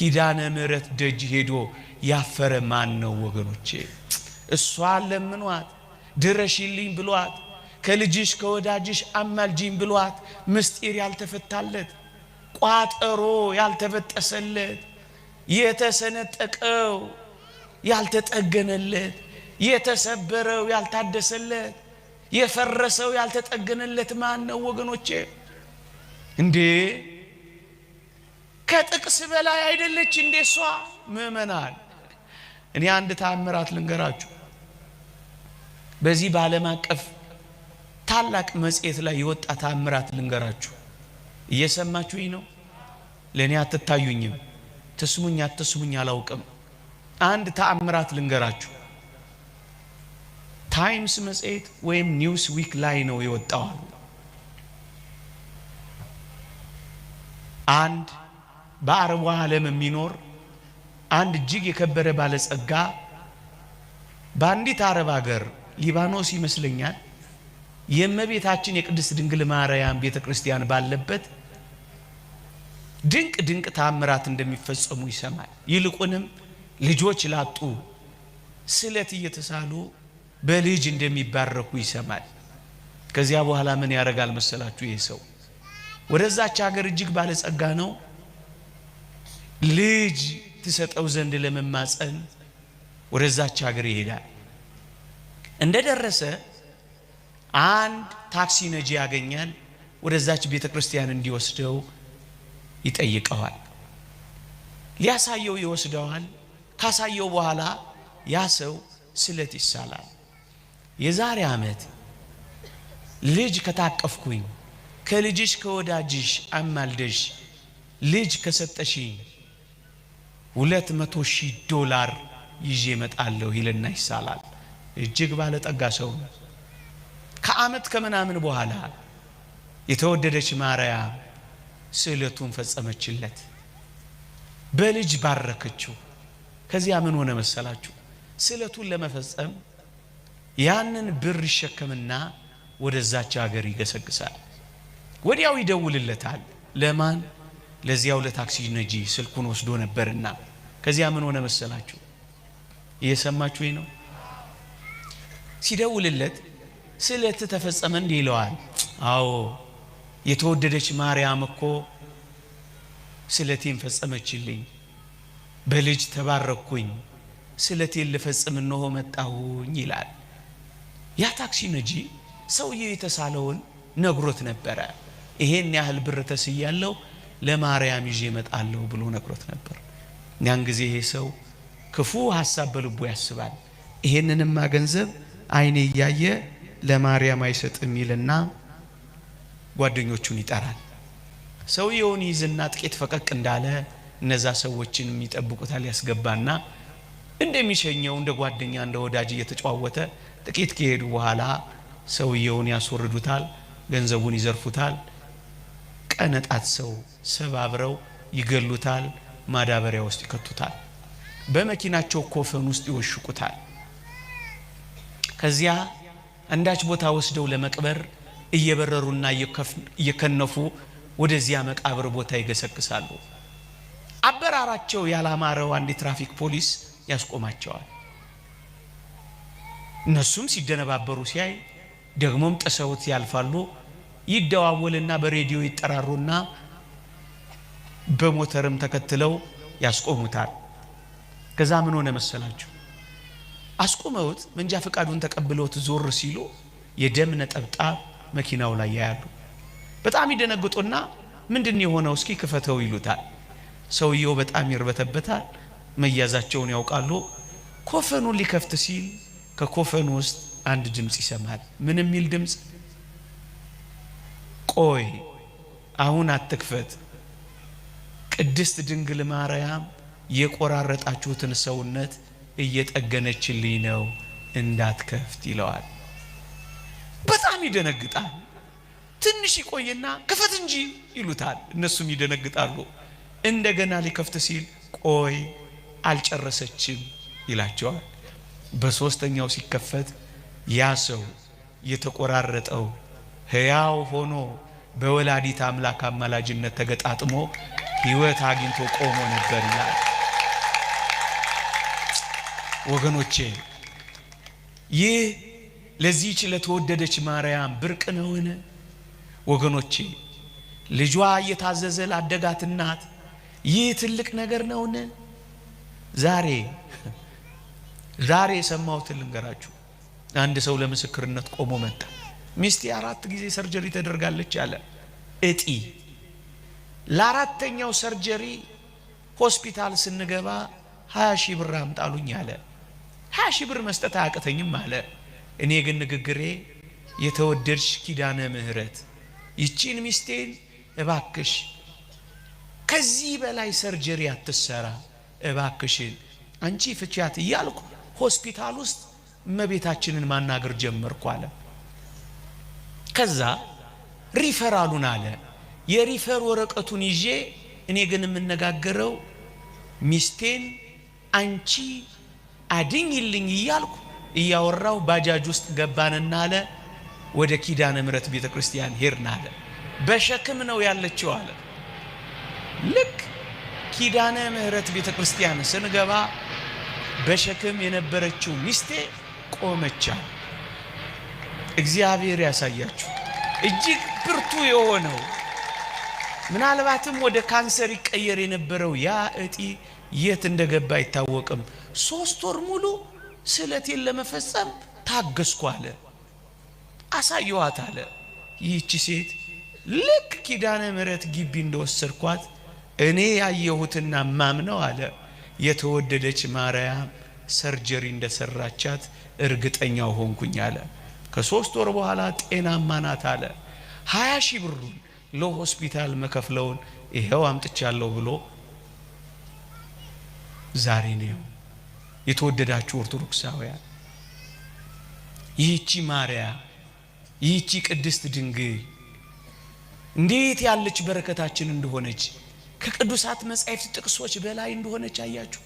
ኪዳነ ምሕረት ደጅ ሄዶ ያፈረ ማን ነው ወገኖቼ? እሷ ለምኗት ድረሽልኝ ብሏት ከልጅሽ ከወዳጅሽ አማልጂኝ ብሏት ምስጢር ያልተፈታለት ቋጠሮ ያልተበጠሰለት የተሰነጠቀው ያልተጠገነለት የተሰበረው ያልታደሰለት የፈረሰው ያልተጠገነለት ማን ነው ወገኖቼ? እንዴ ከጥቅስ በላይ አይደለች እንዴ እሷ? ምእመናን እኔ አንድ ተአምራት ልንገራችሁ። በዚህ በዓለም አቀፍ ታላቅ መጽሔት ላይ የወጣ ተአምራት ልንገራችሁ። እየሰማችሁኝ ነው? ለኔ አትታዩኝም። ተስሙኝ አትስሙኝ አላውቅም። አንድ ተአምራት ልንገራችሁ። ታይምስ መጽሔት ወይም ኒውስ ዊክ ላይ ነው የወጣው። አንድ በአረቡ ዓለም የሚኖር አንድ እጅግ የከበረ ባለጸጋ በአንዲት አረብ ሀገር ሊባኖስ ይመስለኛል የእመቤታችን የቅድስት ድንግል ማርያም ቤተክርስቲያን ባለበት ድንቅ ድንቅ ተአምራት እንደሚፈጸሙ ይሰማል። ይልቁንም ልጆች ላጡ ስለት እየተሳሉ በልጅ እንደሚባረኩ ይሰማል። ከዚያ በኋላ ምን ያደርጋል መሰላችሁ? ይሄ ሰው ወደዛች ሀገር እጅግ ባለጸጋ ነው። ልጅ ትሰጠው ዘንድ ለመማፀን ወደዛች ሀገር ይሄዳል። እንደደረሰ አንድ ታክሲ ነጂ ያገኛል። ወደዛች ቤተክርስቲያን እንዲወስደው ይጠይቀዋል። ሊያሳየው ይወስደዋል። ካሳየው በኋላ ያ ሰው ስለት ይሳላል። የዛሬ ዓመት ልጅ ከታቀፍኩኝ ከልጅሽ ከወዳጅሽ አማልደሽ ልጅ ከሰጠሽኝ $200,000 ይዤ እመጣለሁ ይልና ይሳላል። እጅግ ባለጠጋ ሰው ነው። ከዓመት ከምናምን በኋላ የተወደደች ማርያም ስዕለቱን ፈጸመችለት፣ በልጅ ባረከችው። ከዚያ ምን ሆነ መሰላችሁ? ስዕለቱን ለመፈጸም ያንን ብር ይሸከምና ወደዛች ሀገር ይገሰግሳል። ወዲያው ይደውልለታል። ለማን? ለዚያው ለታክሲ ነጂ ስልኩን ወስዶ ነበርና። ከዚያ ምን ሆነ መሰላችሁ? እየሰማችሁኝ ነው? ሲደውልለት ስዕለት ተፈጸመ እንዴ ይለዋል። አዎ የተወደደች ማርያም እኮ ስዕለቴን ፈጸመችልኝ፣ በልጅ ተባረኩኝ፣ ስዕለቴን ልፈጽም እነሆ መጣሁኝ ይላል። ያ ታክሲ ነጂ ሰውየው የተሳለውን ነግሮት ነበረ። ይሄን ያህል ብር ተስያለው ለማርያም ይዤ እመጣለሁ ብሎ ነግሮት ነበር። ያን ጊዜ ይሄ ሰው ክፉ ሐሳብ በልቡ ያስባል። ይሄንንማ ገንዘብ አይኔ እያየ ለማርያም አይሰጥም ይልና ጓደኞቹን ይጠራል። ሰውየውን ይዝና ጥቂት ፈቀቅ እንዳለ እነዛ ሰዎችን የሚጠብቁታል ያስገባና እንደሚሸኘው እንደ ጓደኛ እንደ ወዳጅ እየተጫወተ ጥቂት ከሄዱ በኋላ ሰውየውን ያስወርዱታል፣ ገንዘቡን ይዘርፉታል፣ ቀነጣት ሰው ሰባብረው ይገሉታል፣ ማዳበሪያ ውስጥ ይከቱታል፣ በመኪናቸው ኮፈን ውስጥ ይወሽቁታል። ከዚያ አንዳች ቦታ ወስደው ለመቅበር እየበረሩና እየከነፉ ወደዚያ መቃብር ቦታ ይገሰግሳሉ። አበራራቸው ያላማረው አንድ ትራፊክ ፖሊስ ያስቆማቸዋል። እነሱም ሲደነባበሩ ሲያይ ደግሞም ጥሰውት ያልፋሉ። ይደዋወልና በሬዲዮ ይጠራሩና በሞተርም ተከትለው ያስቆሙታል። ከዛ ምን ሆነ መሰላችሁ? አስቆመውት መንጃ ፈቃዱን ተቀብለውት ዞር ሲሉ የደም ነጠብጣብ መኪናው ላይ ያያሉ። በጣም ይደነግጡና ምንድነው የሆነው እስኪ ክፈተው ይሉታል። ሰውየው በጣም ይርበተበታል። መያዛቸውን ያውቃሉ። ኮፈኑን ሊከፍት ሲል ከኮፈኑ ውስጥ አንድ ድምጽ ይሰማል። ምን የሚል ድምጽ? ቆይ አሁን አትክፈት፣ ቅድስት ድንግል ማርያም የቆራረጣችሁትን ሰውነት እየጠገነችልኝ ነው እንዳትከፍት ይለዋል። በጣም ይደነግጣል። ትንሽ ይቆይና ክፈት እንጂ ይሉታል። እነሱም ይደነግጣሉ። እንደገና ሊከፍት ሲል ቆይ አልጨረሰችም ይላቸዋል። በሶስተኛው ሲከፈት ያ ሰው የተቆራረጠው ሕያው ሆኖ በወላዲት አምላክ አማላጅነት ተገጣጥሞ ሕይወት አግኝቶ ቆሞ ነበር ይላል። ወገኖቼ ይህ ለዚህች ለተወደደች ማርያም ብርቅ ነውን? ወገኖቼ ልጇ እየታዘዘ ላደጋት እናት ይህ ትልቅ ነገር ነውን? ዛሬ የሰማሁትን ልንገራችሁ። አንድ ሰው ለምስክርነት ቆሞ መጣ። ሚስቴ 4 ጊዜ ሰርጀሪ ተደርጋለች አለ። እጢ ለአራተኛው ሰርጀሪ ሆስፒታል ስንገባ 20 ሺህ ብር አምጣሉኝ አለ። 20 ሺህ ብር መስጠት አያቅተኝም አለ። እኔ ግን ንግግሬ የተወደድሽ ኪዳነ ምህረት ይቺን ሚስቴን እባክሽ ከዚህ በላይ ሰርጀሪ አትሰራ እባክሽን አንቺ ፍቻት እያልኩ ሆስፒታል ውስጥ እመቤታችንን ማናገር ጀመርኩ አለ። ከዛ ሪፈራሉን አለ የሪፈር ወረቀቱን ይዤ እኔ ግን የምነጋገረው ሚስቴን አንቺ አድኝልኝ እያልኩ እያወራው ባጃጅ ውስጥ ገባንና አለ ወደ ኪዳነ ምህረት ቤተክርስቲያን ሄድን አለ። በሸክም ነው ያለችው አለ። ልክ ኪዳነ ምህረት ቤተክርስቲያን ስንገባ በሸክም የነበረችው ሚስቴ ቆመች። እግዚአብሔር ያሳያችሁ። እጅግ ብርቱ የሆነው ምናልባትም ወደ ካንሰር ይቀየር የነበረው ያ እጢ የት እንደገባ አይታወቅም። 3 ወር ሙሉ ስለቴን ለመፈጸም ታገስኩ አለ። አሳየዋት አለ። ይህች ሴት ልክ ኪዳነ ምህረት ግቢ እንደወሰድኳት እኔ ያየሁትና ማምነው አለ የተወደደች ማርያም ሰርጀሪ እንደሰራቻት እርግጠኛው ሆንኩኝ አለ። ከ3 ወር በኋላ ጤናማ ናት አለ። 20 ሺህ ብሩን ለሆስፒታል መከፍለውን ይሄው አምጥቻለሁ ብሎ ዛሬ ነው። የተወደዳችሁ ኦርቶዶክሳውያን ይህቺ ማርያም ይህቺ ቅድስት ድንግል እንዴት ያለች በረከታችን እንደሆነች ከቅዱሳት መጻሕፍት ጥቅሶች በላይ እንደሆነች አያችሁ።